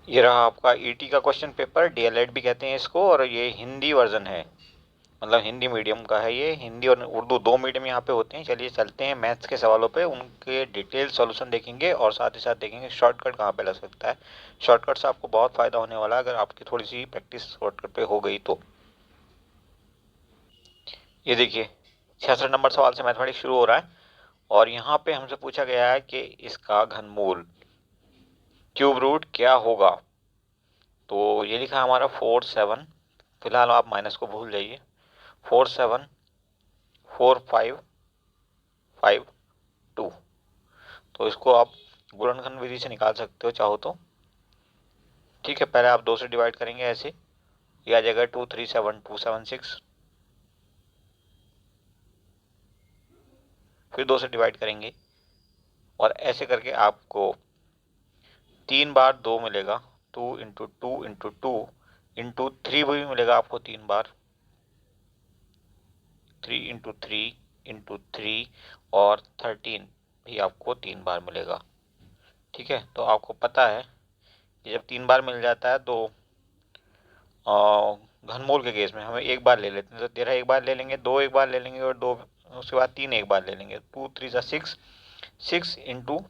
ये रहा आपका ईटी का क्वेश्चन पेपर, डीएलएड भी कहते हैं इसको, और ये हिंदी वर्जन है, मतलब हिंदी मीडियम का है। ये हिंदी और उर्दू दो मीडियम यहाँ पे होते हैं। चलिए चलते हैं मैथ्स के सवालों पे, उनके डिटेल सॉल्यूशन देखेंगे और साथ ही साथ देखेंगे शॉर्टकट कहाँ पे लग सकता है। शॉर्टकट से आपको बहुत फायदा होने वाला है अगर आपकी थोड़ी सी प्रैक्टिस शॉर्टकट पे हो गई तो। ये देखिए 66 नंबर सवाल से मैथमेटिक्स शुरू हो रहा है और यहाँ पे हमसे पूछा गया है कि इसका घनमूल क्यूब रूट क्या होगा। तो ये लिखा है हमारा 4 7, फिलहाल आप माइनस को भूल जाइए। 4 7 4 5 5 2, तो इसको आप गुणनखंड विधि से निकाल सकते हो चाहो तो। ठीक है, पहले आप 2 से डिवाइड करेंगे ऐसे, ये आ जाएगा 2 3 7 2 7 6। फिर 2 से डिवाइड करेंगे और ऐसे करके आपको 3 बार 2 मिलेगा। 2 × 2 × 2 × 3 भी मिलेगा आपको 3 बार। 3 × 3 × 3 और 13 भी आपको 3 बार मिलेगा। ठीक है, तो आपको पता है कि जब 3 बार मिल जाता है तो घनमूल के केस में हमें एक बार ले लेते हैं, तो 13 एक बार ले लेंगे, 2 एक बार ले लेंगे और 2 उसके बाद 3 एक बार ले लेंगे। 2 3 6, 6 ×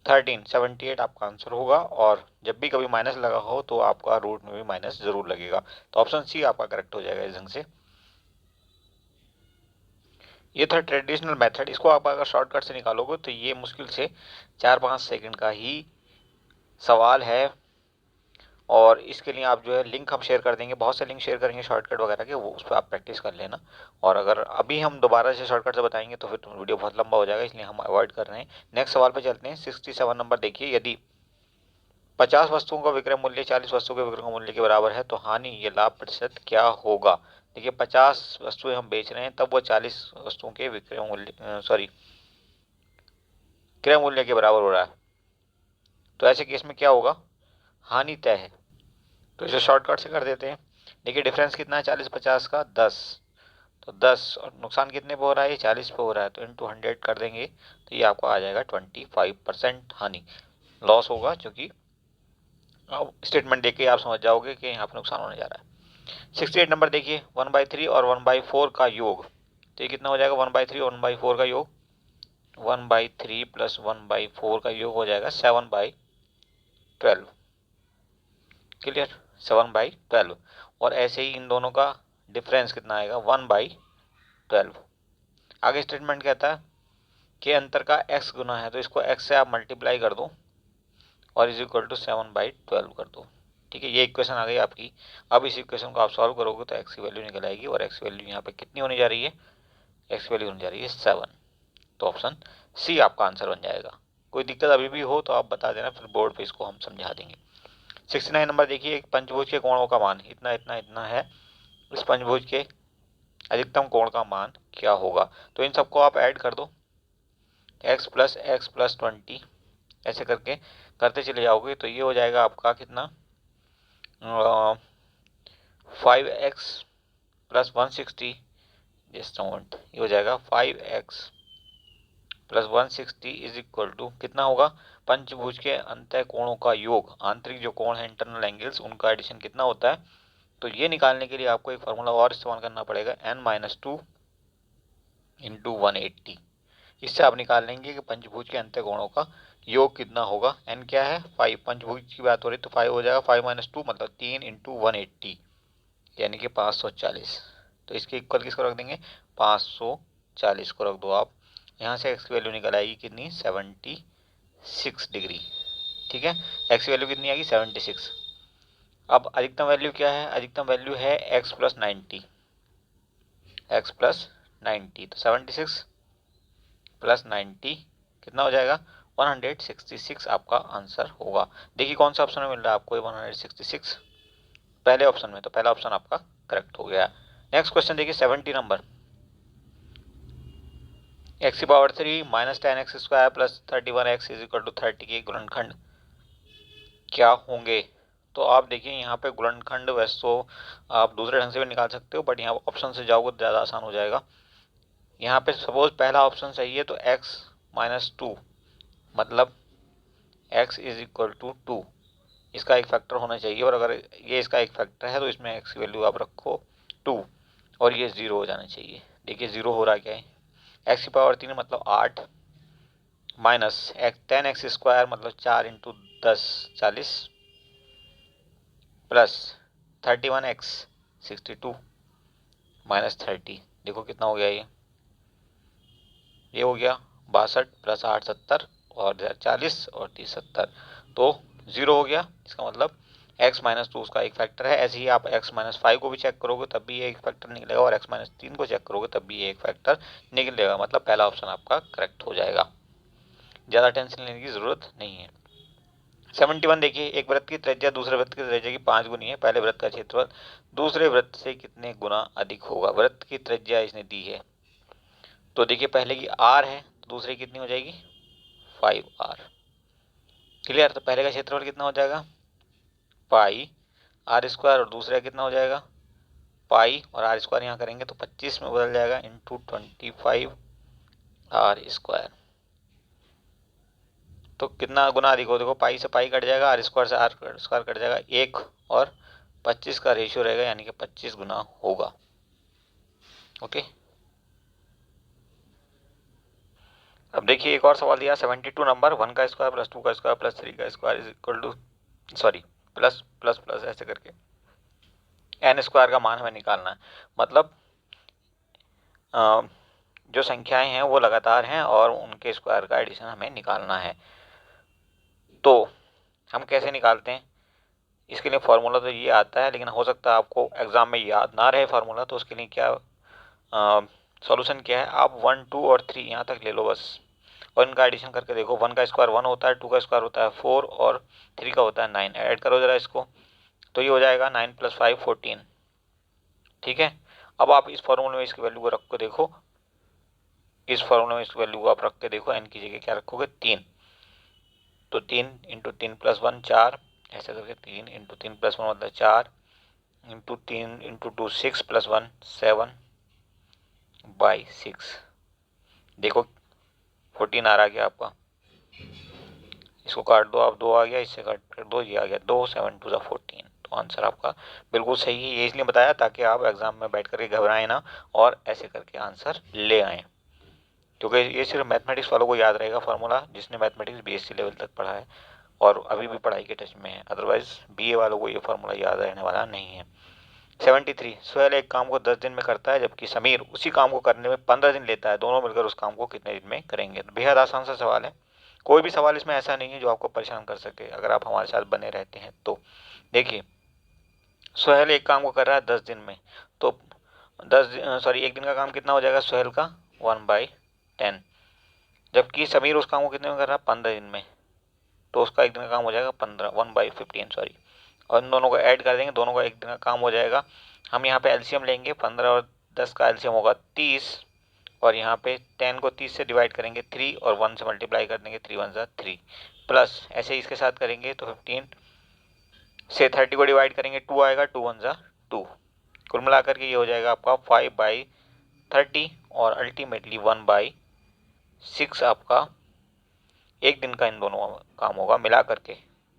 13 78 आपका आंसर होगा। और जब भी कभी माइनस लगा हो तो आपका रूट में भी माइनस जरूर लगेगा, तो ऑप्शन सी आपका करेक्ट हो जाएगा इस ढंग से। ये था ट्रेडिशनल मेथड, इसको आप अगर शॉर्टकट से निकालोगे तो ये मुश्किल से 4-5 सेकंड का ही सवाल है। और इसके लिए आप जो है लिंक हम शेयर कर देंगे, बहुत से लिंक शेयर करेंगे शॉर्टकट वगैरह के, वो उस पर आप प्रैक्टिस कर लेना। और अगर अभी हम दोबारा से शॉर्टकट से बताएंगे तो फिर वीडियो बहुत लंबा हो जाएगा, इसलिए हम अवॉइड कर रहे हैं। नेक्स्ट सवाल पे चलते हैं। 67 नंबर देखिए, यदि 50 वस्तुओं का विक्रय मूल्य 40 वस्तुओं के विक्रय मूल्य के बराबर है तो हानि या लाभ प्रतिशत क्या होगा। देखिए 50 वस्तुएं हम बेच रहे हैं, तब वो 40 वस्तुओं के विक्रय मूल्य क्रय मूल्य के बराबर हो रहा है, तो ऐसे केस में क्या होगा, हानि तय है। तो इसे शॉर्टकट से कर देते हैं। देखिए डिफरेंस कितना है 40-50 का, 10। तो 10 और नुकसान कितने पे हो रहा है, ये 40 पे हो रहा है, तो इंटू 100 कर देंगे तो ये आपको आ जाएगा 25% हानि, लॉस होगा। क्योंकि अब स्टेटमेंट देख के आप समझ जाओगे कि यहाँ पर नुकसान होने जा रहा है। 68 नंबर देखिए, 1/3 और 1/4 का योग, तो ये कितना हो जाएगा, 1/3 और 1/4 का योग, 1/3 प्लस 1/4 का योग हो जाएगा 7/12। क्लियर, 7/12। और ऐसे ही इन दोनों का डिफरेंस कितना आएगा, 1/12। आगे स्टेटमेंट कहता है कि अंतर का x गुना है, तो इसको x से आप मल्टीप्लाई कर दो और इज इक्वल टू 7/12 कर दो। ठीक है, ये इक्वेशन आ गई आपकी। अब इस इक्वेशन को आप सॉल्व करोगे तो x की वैल्यू निकल आएगी, और x की वैल्यू यहाँ पे कितनी होने जा रही है, x की वैल्यू होने जा रही है 7। तो ऑप्शन सी आपका आंसर बन जाएगा। कोई दिक्कत अभी भी हो तो आप बता देना, फिर बोर्ड पे इसको हम समझा देंगे। 69 नंबर देखिए, एक पंचभुज के कोणों का मान इतना इतना इतना है, इस पंचभुज के अधिकतम कोण का मान क्या होगा। तो इन सबको आप ऐड कर दो, x प्लस एक्स प्लस 20 ऐसे करके करते चले जाओगे तो ये हो जाएगा आपका कितना, 5x प्लस 160, जस्ट मोमेंट, ये हो जाएगा 5x plus 160 is equal to कितना होगा, पंचभुज के अंतः कोणों का योग, आंतरिक जो कोण है इंटरनल एंगल्स, उनका एडिशन कितना होता है। तो ये निकालने के लिए आपको एक फार्मूला और इस्तेमाल करना पड़ेगा, n-2 इंटू 180। इससे आप निकाल लेंगे कि पंचभुज के अंत्य कोणों का योग कितना होगा। n क्या है, 5, पंचभुज की बात हो रही तो 5 हो जाएगा, 5 - 2 मतलब 3 इंटू 180 यानी कि 540। तो इसके इक्वल किसको रख देंगे, 540 को रख दो आप। यहाँ से x की वैल्यू निकल आएगी कितनी, 76 डिग्री। ठीक है, x की वैल्यू कितनी आएगी, 76। अब अधिकतम वैल्यू क्या है, अधिकतम वैल्यू है x प्लस 90, x प्लस 90, तो 76 प्लस 90 कितना हो जाएगा, 166 आपका आंसर होगा। देखिए कौन सा ऑप्शन में मिल रहा है आपको 166, पहले ऑप्शन में, तो पहला ऑप्शन आपका करेक्ट हो गया। नेक्स्ट क्वेश्चन देखिए 70 number, x³ minus 10x² plus 31x is equal to 30 के गुणनखंड क्या होंगे। तो आप देखिए यहाँ पे गुणनखंड वैसे तो आप दूसरे ढंग से भी निकाल सकते हो, बट यहाँ ऑप्शन से जाओगे तो ज़्यादा आसान हो जाएगा। यहाँ पे सपोज पहला ऑप्शन सही है तो x - 2 मतलब x इज इक्वल टू 2, इसका एक फैक्टर होना चाहिए, और अगर ये इसका एक फैक्टर है तो इसमें x की वैल्यू आप रखो 2 और ये 0 हो जाना चाहिए। देखिए 0 हो रहा क्या है, x की पावर 3 मतलब 8 माइनस 10x स्क्वायर मतलब 4 इंटू 10 40 प्लस 31x 62 माइनस 30, देखो कितना हो गया ये हो गया 62 प्लस 8 70 और 40 और 30 70, तो 0 हो गया। इसका मतलब x माइनस 2 उसका एक फैक्टर है। ऐसे ही आप x माइनस 5 को भी चेक करोगे तब भी ये एक फैक्टर निकलेगा, और x माइनस 3 को चेक करोगे तब भी ये एक फैक्टर निकलेगा। मतलब पहला ऑप्शन आपका करेक्ट हो जाएगा, ज़्यादा टेंशन लेने की ज़रूरत नहीं है। 71 देखिए, एक वृत्त की त्रिज्या दूसरे वृत्त की त्रिज्या की 5 गुनी है। पहले वृत्त का क्षेत्रफल दूसरे वृत्त से कितने गुना अधिक होगा। वृत्त की त्रिज्या इसने दी है, तो देखिए पहले की r है तो दूसरे की कितनी हो जाएगी 5r। क्लियर, तो पहले का क्षेत्रफल कितना हो जाएगा पाई आर स्क्वायर, और दूसरा कितना हो जाएगा पाई और आर स्क्वायर यहाँ करेंगे तो 25 में बदल जाएगा इंटू 25 आर स्क्वायर। तो कितना गुना अधिक हो, देखो पाई से पाई कट जाएगा, आर स्क्वायर से आर स्क्वायर कट जाएगा, 1 और 25 का रेशियो रहेगा, यानी कि 25 गुना होगा। ओके, अब देखिए एक और सवाल दिया 72 नंबर, 1 का स्क्वायर प्लस 2 का स्क्वायर प्लस 3 का square is equal to sorry plus plus plus ऐसे करके एन स्क्वायर का मान हमें निकालना है। मतलब जो संख्याएं हैं वो लगातार हैं और उनके स्क्वायर का एडिशन हमें निकालना है। तो हम कैसे निकालते हैं, इसके लिए फॉर्मूला तो ये आता है, लेकिन हो सकता है आपको एग्जाम में याद ना रहे फार्मूला, तो उसके लिए क्या सॉल्यूशन क्या है, आप 1 2 और 3 यहाँ तक ले लो बस, और इनका एडिशन करके देखो। 1 का स्क्वायर 1 होता है, 2 का स्क्वायर होता है 4 और 3 का होता है 9। ऐड करो जरा इसको, तो ये हो जाएगा 9 + 5 14। ठीक है, अब आप इस फॉर्मूले में इसकी वैल्यू को रख के देखो, इस फॉर्मूले में इस वैल्यू को आप रख के देखो, एन की जगह क्या रखोगे 3, तो 3 × 3 + 1 4, ऐसा करके 3 × 3 + 1 मतलब 4 इंटू 3 × 2 6 + 1 7/6। देखो 14 आ रहा गया आपका, इसको काट दो आप, 2 आ गया, इससे काट कर 2, ये आ गया 2, 7 × 2 = 14। तो आंसर आपका बिल्कुल सही है। ये इसलिए बताया ताकि आप एग्जाम में बैठ करके घबराएं ना और ऐसे करके आंसर ले आएँ, क्योंकि ये सिर्फ मैथमेटिक्स वालों को याद रहेगा फार्मूला, जिसने मैथमेटिक्स BSc लेवल तक पढ़ा है और अभी भी पढ़ाई के टच में है। अदरवाइज BA वालों को ये फार्मूला याद रहने वाला नहीं है। 73, सुहेल एक काम को 10 दिन में करता है जबकि समीर उसी काम को करने में 15 दिन लेता है, दोनों मिलकर उस काम को कितने दिन में करेंगे। तो बेहद आसान सा सवाल है, कोई भी सवाल इसमें ऐसा नहीं है जो आपको परेशान कर सके अगर आप हमारे साथ बने रहते हैं तो। देखिए सुहेल एक काम को कर रहा है 10 दिन में, तो 1 दिन का काम कितना हो जाएगा सुहेल का 1/10, जबकि समीर उस काम को कितने में कर रहा है 15 दिन में, तो उसका 1 दिन का काम हो जाएगा 15 1/15 सॉरी, और इन दोनों को ऐड कर देंगे, दोनों का 1 दिन का काम हो जाएगा। हम यहाँ पे एलसीएम लेंगे, 15 और 10 का एलसीएम होगा 30, और यहाँ पे 10 को 30 से डिवाइड करेंगे 3 और 1 से मल्टीप्लाई कर देंगे 3 × 1 = 3, प्लस ऐसे ही इसके साथ करेंगे तो 15 से 30 को डिवाइड करेंगे 2 आएगा, 2 × 1 = 2, कुल मिलाकर के ये हो जाएगा आपका 5/30 और अल्टीमेटली 1/6 आपका 1 दिन का इन दोनों काम होगा मिला करके।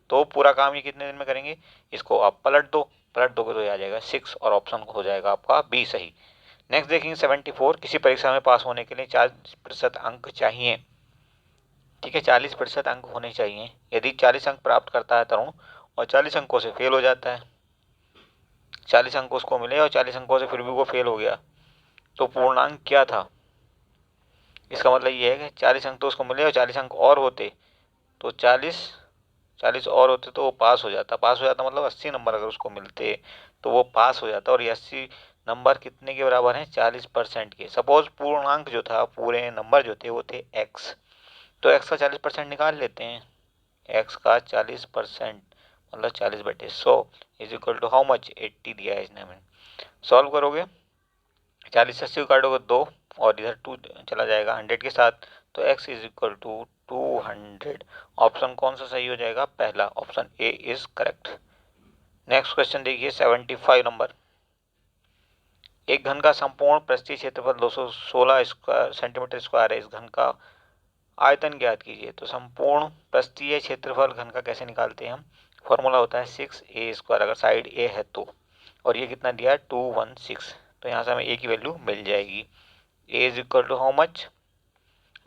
तो पूरा काम ये कितने दिन में करेंगे, इसको आप पलट दोगे तो ये आ जाएगा 6 और ऑप्शन हो जाएगा आपका बी सही। नेक्स्ट देखेंगे 74, किसी परीक्षा में पास होने के लिए 40% अंक चाहिए। ठीक है, 40% अंक होने चाहिए। यदि 40 अंक प्राप्त करता है तरुण और 40 अंकों से फेल हो जाता है, 40 अंक उसको मिले और 40 अंकों से फिर भी वो फेल हो गया, तो पूर्णांक क्या था। इसका मतलब ये है कि 40 अंक तो उसको मिले और 40 अंक और होते तो 40 और होते तो वो पास हो जाता। मतलब 80 नंबर अगर उसको मिलते तो वो पास हो जाता, और ये 80 नंबर कितने के बराबर हैं 40% के। सपोज पूर्णांक जो था, पूरे नंबर जो थे वो थे x, तो x का 40% निकाल लेते हैं। x का 40% मतलब 40/100 is equal to how much 80 दिया है इसने हमें। सॉल्व करोगे 40 से 80 को काटोगे 2 और इधर 2 चला जाएगा 100 के साथ, तो x is equal to 200। Option कौन सा सही हो जाएगा, पहला option A is correct. Next question देखिए 75 नंबर, एक घन का संपूर्ण पृष्ठीय क्षेत्रफल 216 सेंटीमीटर स्क्वायर है, इस घन का आयतन ज्ञात कीजिए। तो संपूर्ण पृष्ठीय क्षेत्रफल घन का कैसे निकालते हैं हम, फॉर्मूला होता है 6a², अगर साइड ए है तो, और ये कितना दिया है 216, तो यहाँ से हमें ए की वैल्यू मिल जाएगी। A is equal to how much,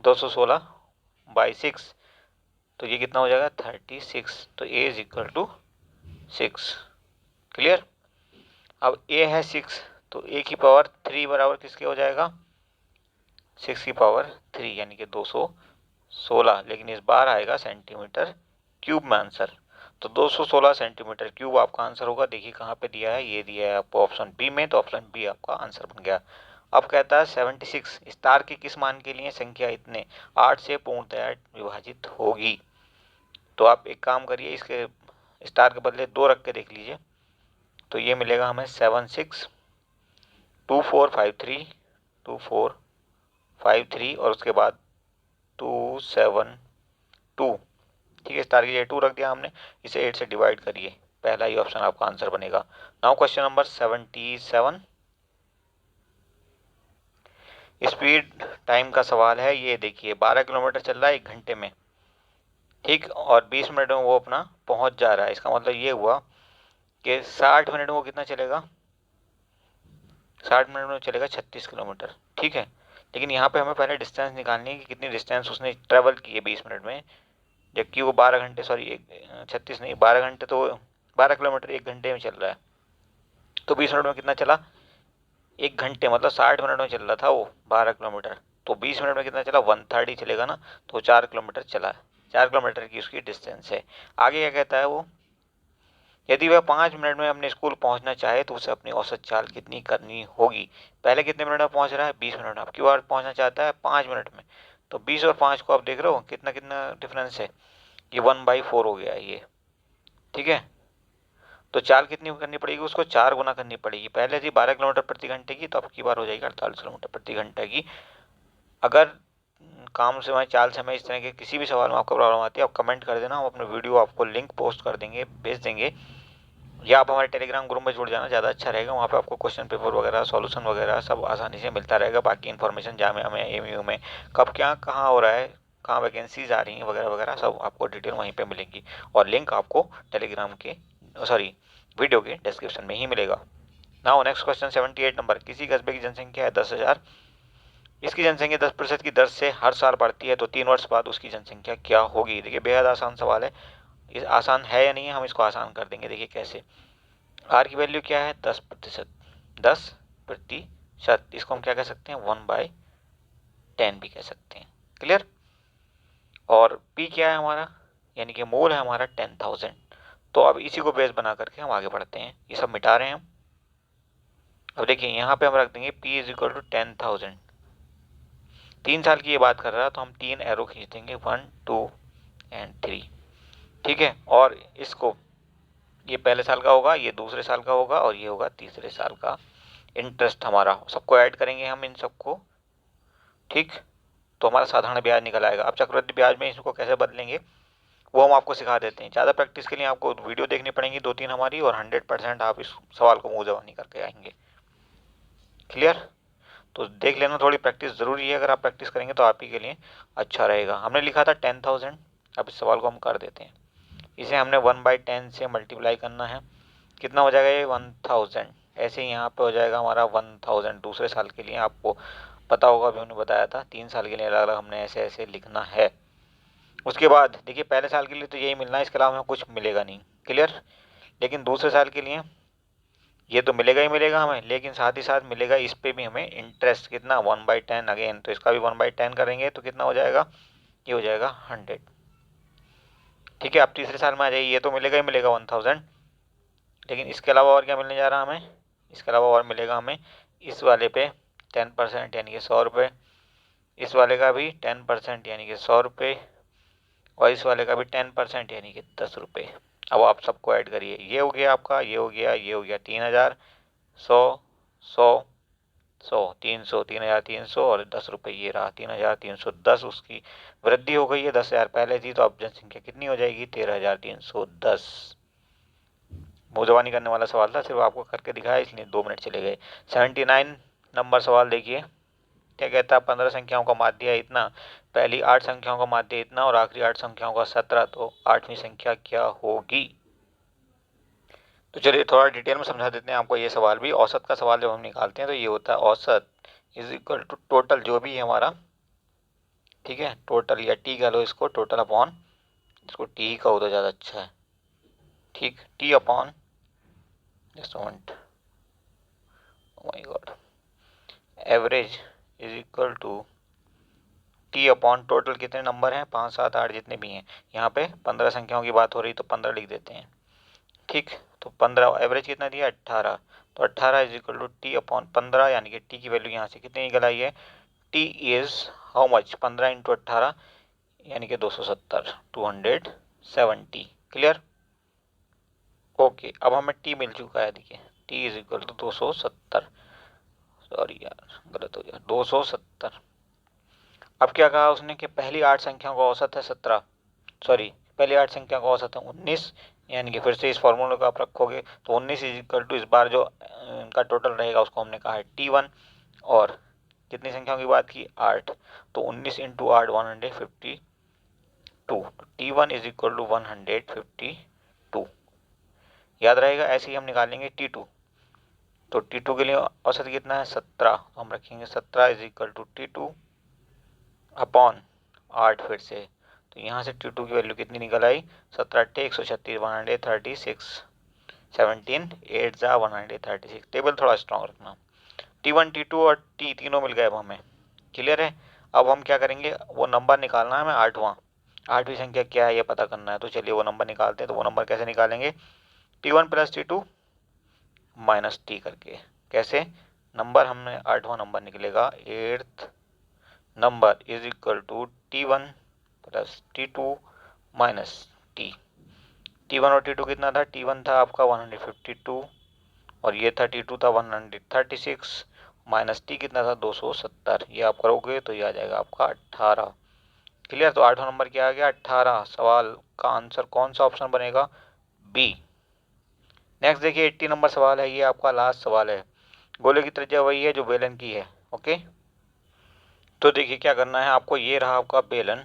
216/6, तो ये कितना हो जाएगा 36, तो A is equal to 6। Clear. अब ए है 6, तो ए की पावर 3 बराबर किसके हो जाएगा, 6 की पावर 3 यानी कि 216, लेकिन इस बार आएगा सेंटीमीटर क्यूब में आंसर। तो 216 सेंटीमीटर क्यूब आपका आंसर होगा। देखिए कहाँ पे दिया है, ये दिया है आपको ऑप्शन बी में, तो ऑप्शन बी आपका आंसर बन गया। अब कहता है 76 स्टार के किस मान के लिए संख्या इतने 8 से पूर्णतया विभाजित होगी। तो आप एक काम करिए, इसके स्टार के बदले 2 रख के देख लीजिए, तो ये मिलेगा हमें 762453 और उसके बाद 272। ठीक है, स्टार की जगह 2 रख दिया हमने, इसे 8 से डिवाइड करिए, पहला ही ऑप्शन आपका आंसर बनेगा। Now question number 77, speed time का सवाल है। ये देखिए 12 किलोमीटर चल रहा है 1 घंटे में, ठीक, और 20 मिनट में वो अपना पहुंच जा रहा है। इसका मतलब ये हुआ कि 60 मिनट में वो कितना चलेगा, 60 मिनट में चलेगा 36 किलोमीटर। ठीक है, लेकिन यहाँ पे हमें पहले डिस्टेंस निकालनी है कि कितनी डिस्टेंस उसने ट्रेवल की है 20 मिनट में, जबकि वो 12 घंटे, सॉरी 36 नहीं 12 घंटे, तो 12 किलोमीटर 1 घंटे में चल रहा है, तो 20 मिनट में कितना चला, 1 घंटे मतलब 60 मिनट में चल रहा था वो 12 किलोमीटर, तो 20 मिनट में कितना चला 130 चलेगा ना, तो 4 किलोमीटर चला है, 4 किलोमीटर की उसकी डिस्टेंस है। आगे क्या कहता है वो, यदि वह 5 मिनट में अपने स्कूल पहुंचना चाहे तो उसे अपनी औसत चाल कितनी करनी होगी। पहले कितने मिनट में पहुंच रहा है 20 मिनट में, अब की बार पहुंचना चाहता है 5 मिनट में, तो 20 और 5 को आप देख रहे हो कितना कितना डिफरेंस है, ये 1/4 हो गया ये। ठीक है, तो चाल कितनी करनी पड़ेगी उसको, 4 गुना करनी पड़ेगी। पहले थी 12 किलोमीटर प्रति घंटे की, तो अब की बार हो जाएगी 48 किलोमीटर प्रति घंटे की। अगर काम से मैं चाल से मैं इस तरह के किसी भी सवाल में आपको प्रॉब्लम आती है, आप कमेंट कर देना, हम अपने वीडियो आपको लिंक पोस्ट कर देंगे, भेज देंगे, या आप हमारे टेलीग्राम ग्रुप में जुड़ जाना, ज़्यादा अच्छा रहेगा। वहाँ पे आपको क्वेश्चन पेपर वगैरह, सॉल्यूशन वगैरह सब आसानी से मिलता रहेगा। बाकी इन्फॉर्मेशन जामिया में, एमयू में कब क्या कहाँ हो रहा है, कहाँ वैकेंसीज आ रही हैं वगैरह वगैरह, सब आपको डिटेल वहीं पे मिलेंगी, और लिंक आपको टेलीग्राम के, सॉरी वीडियो के डिस्क्रिप्शन में ही मिलेगा। नाउ नेक्स्ट क्वेश्चन 78 नंबर, किसी कस्बे की जनसंख्या है 10,000, इसकी जनसंख्या 10% की दर से हर साल बढ़ती है, तो 3 वर्ष बाद उसकी जनसंख्या क्या होगी। देखिए बेहद आसान सवाल है, इस आसान है या नहीं है, हम इसको आसान कर देंगे। देखिए कैसे, आर की वैल्यू क्या है 10%, 10%, इसको हम क्या कह सकते हैं 1/10 भी कह सकते हैं। क्लियर। और पी क्या है हमारा, यानी कि मोल है हमारा 10,000। तो अब इसी को बेस बना करके हम आगे बढ़ते हैं, ये सब मिटा रहे हैं हम। अब देखिए यहाँ पे हम रख देंगे P इज इक्वल टू 10,000, 3 साल की ये बात कर रहा है, तो हम 3 एरो खींच देंगे 1 2 एंड 3। ठीक है, और इसको, ये पहले साल का होगा, ये दूसरे साल का होगा, और ये होगा तीसरे साल का इंटरेस्ट हमारा, सबको ऐड करेंगे हम इन सबको। ठीक, तो हमारा साधारण ब्याज निकल आएगा। अब चक्रवृद्धि ब्याज में इसको कैसे बदलेंगे वो हम आपको सिखा देते हैं। ज़्यादा प्रैक्टिस के लिए आपको वीडियो देखनी पड़ेंगी 2-3 हमारी, और 100% आप इस सवाल को मुंह जबानी करके आएंगे। क्लियर। तो देख लेना, थोड़ी प्रैक्टिस ज़रूरी है, अगर आप प्रैक्टिस करेंगे तो आप ही के लिए अच्छा रहेगा। हमने लिखा था 10,000, अब इस सवाल को हम कर देते हैं, इसे हमने 1/10 से मल्टीप्लाई करना है, कितना हो जाएगा ये 1000। ऐसे ही यहाँ पे हो जाएगा हमारा 1000 दूसरे साल के लिए, आपको पता होगा अभी हमने बताया था 3 साल के लिए अलग अलग हमने ऐसे ऐसे लिखना है। उसके बाद देखिए पहले साल के लिए तो यही मिलना है, इसके अलावा हमें कुछ मिलेगा नहीं। क्लियर। लेकिन दूसरे साल के लिए ये तो मिलेगा ही मिलेगा हमें, लेकिन साथ ही साथ मिलेगा इस पे भी हमें इंटरेस्ट, कितना 1/10 अगेन, तो इसका भी 1/10 करेंगे तो कितना हो जाएगा, ये हो जाएगा 100। ठीक है, अब तीसरे साल में आ जाइए, ये तो मिलेगा ही मिलेगा 1000, लेकिन इसके अलावा और क्या मिलने जा रहा है हमें, इसके अलावा और मिलेगा हमें इस वाले पे 10% यानी कि 100 रुपये, इस वाले का भी 10% यानी कि 100 रुपये, और इस वाले का भी 10% यानी कि 10 रुपये। अब आप सबको ऐड करिए, ये हो गया आपका, ये हो गया, ये हो गया, 3000, 100, 100, 100, 300, 3300 और 10 रुपये, ये रहा 3310। उसकी वृद्धि हो गई है, 10,000 पहले थी, तो अब जनसंख्या कितनी हो जाएगी 13,310। मुँहजबानी करने वाला सवाल था, सिर्फ आपको करके दिखाया इसलिए 2 मिनट चले गए। 79 नंबर सवाल देखिए, क्या कहता है, 15 संख्याओं का माध्य है इतना, पहली 8 संख्याओं का माध्य इतना, और आखिरी 8 संख्याओं का 17, तो 8वीं संख्या क्या होगी। तो चलिए थोड़ा डिटेल में समझा देते हैं आपको ये सवाल भी। औसत का सवाल जब हम निकालते हैं तो ये होता है औसत इज इक्वल टू टोटल जो भी है हमारा, ठीक है, टोटल या टी कह लो इसको, टोटल अपॉन, इसको टी ही कहो तो ज़्यादा अच्छा है, ठीक, T upon, just moment, oh my god, average is equal to T upon total कितने नंबर हैं, 5 7 8 जितने भी हैं, यहाँ पे 15 संख्याओं की बात हो रही तो 15 लिख देते हैं, ठीक। तो 15, एवरेज कितना दिया 18, तो 18 is equal to T upon 15, यानी कि टी की वैल्यू यहाँ से कितनी निकल आई है, T is how much, 15 into 18 यानी कि 270, 270, क्लियर। ओके, अब हमें टी मिल चुका है, देखिए T is equal to 270, sorry यार गलत हो गया, 270। अब क्या कहा उसने कि पहली 8 संख्याओं का औसत है 17, सॉरी पहली 8 संख्या का औसत है 19, यानी कि फिर से इस फॉर्मूले को आप रखोगे तो 19 इज इक्वल टू इस बार जो इनका टोटल रहेगा उसको हमने कहा है T1, और कितनी संख्याओं की बात की 8, तो 19 इंटू 8 152, तो T1 इज इक्वल टू 152, याद रहेगा। ऐसे ही हम निकालेंगे T2, तो T2 के लिए औसत कितना है 17, तो हम रखेंगे 17 is equal to T2 upon 8 फिर से, तो यहाँ से T2 की वैल्यू कितनी निकल आई, 17 8 136, 136, 17 8 जा 136, टेबल थोड़ा स्ट्रॉन्ग रखना। T1 T2 और T तीनों मिल गए अब हमें, क्लियर है। अब हम क्या करेंगे, वो नंबर निकालना है हमें आठवीं संख्या क्या है ये पता करना है, तो चलिए वो नंबर निकालते हैं। तो वो नंबर कैसे निकालेंगे, T1 plus T2 minus T करके, कैसे, नंबर हमने 8वां नंबर निकलेगा, 8th number is equal to T1 plus T2 minus T. T1 और T2 कितना था, T1 था आपका 152 और ये था T2 था 136, माइनस टी कितना था 270, ये आप करोगे तो ये आ जाएगा आपका 18, क्लियर। तो 8वां नंबर क्या आ गया 18, सवाल का आंसर कौन सा ऑप्शन बनेगा, बी। नेक्स्ट देखिए 80 नंबर सवाल है, ये आपका लास्ट सवाल है। गोले की त्रिज्या वही है जो बेलन की है, ओके। तो देखिए क्या करना है आपको, ये रहा आपका बेलन,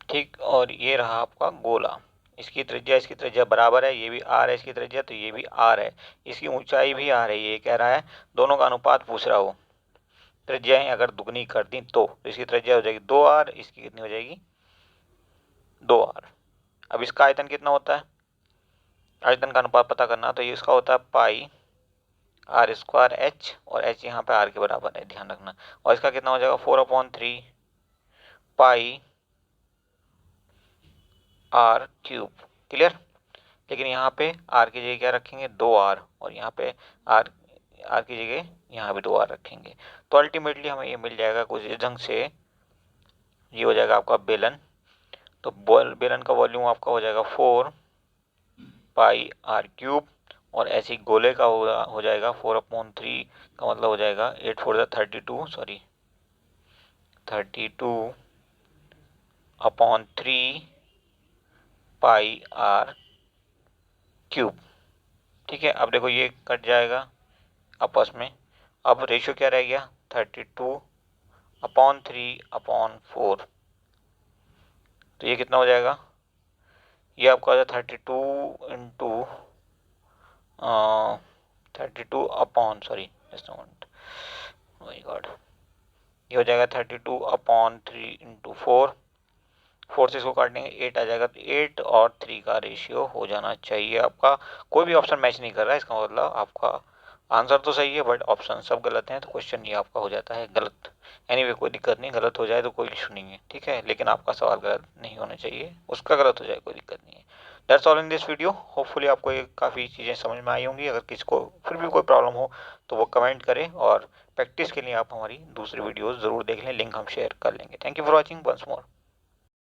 ठीक, और ये रहा आपका गोला, इसकी त्रिज्या बराबर है, ये भी आर है इसकी त्रिज्या, तो ये भी आर है, इसकी ऊंचाई भी आर है, ये कह रहा है दोनों का अनुपात पूछ रहा हो, त्रिज्याएं अगर दुगनी कर दी तो इसकी त्रिज्या हो जाएगी 2r, इसकी कितनी हो जाएगी 2r। अब इसका आयतन कितना होता है, आयतन का अनुपात पता करना, तो ये इसका होता है पाई आर स्क्वायर एच, और एच यहाँ पे आर के बराबर है, ध्यान रखना। और इसका कितना हो जाएगा 4/3 पाई आर क्यूब, क्लियर। लेकिन यहाँ पे आर की जगह क्या रखेंगे 2r, और यहाँ पे आर आर की जगह यहाँ भी 2r रखेंगे, तो अल्टीमेटली हमें ये मिल जाएगा कुछ इस ढंग से, ये हो जाएगा आपका बेलन। तो बेलन का वॉल्यूम आपका हो जाएगा 4 पाई आर क्यूब, और ऐसे ही गोले का हो जाएगा 4/3, का मतलब हो जाएगा 8 4 32, सॉरी 32/3 पाई आर क्यूब, ठीक है। अब देखो ये कट जाएगा आपस में, अब रेशियो क्या रह गया 32/3/4, तो ये कितना हो जाएगा, ये आपका हो जाएगा 32 upon, sorry just moment, my God, ये हो जाएगा 32/3 × 4, 4 से इसको काटने 8 आ जाएगा, तो 8 और 3 का रेशियो हो जाना चाहिए आपका। कोई भी ऑप्शन मैच नहीं कर रहा है, इसका मतलब आपका आंसर तो सही है बट ऑप्शन सब गलत हैं, तो क्वेश्चन ये आपका हो जाता है गलत। एनीवे कोई दिक्कत नहीं, गलत हो जाए तो कोई इशू नहीं है, ठीक है, लेकिन आपका सवाल गलत नहीं होना चाहिए, उसका गलत हो जाए कोई दिक्कत नहीं है। That's all in this video, hopefully आपको ये काफ़ी चीज़ें समझ में आई होंगी। अगर किसी को फिर भी कोई प्रॉब्लम हो तो वो कमेंट करें, और प्रैक्टिस के लिए आप हमारी दूसरी वीडियोज़ ज़रूर देख लें, लिंक हम शेयर कर लेंगे। Thank you for watching once more.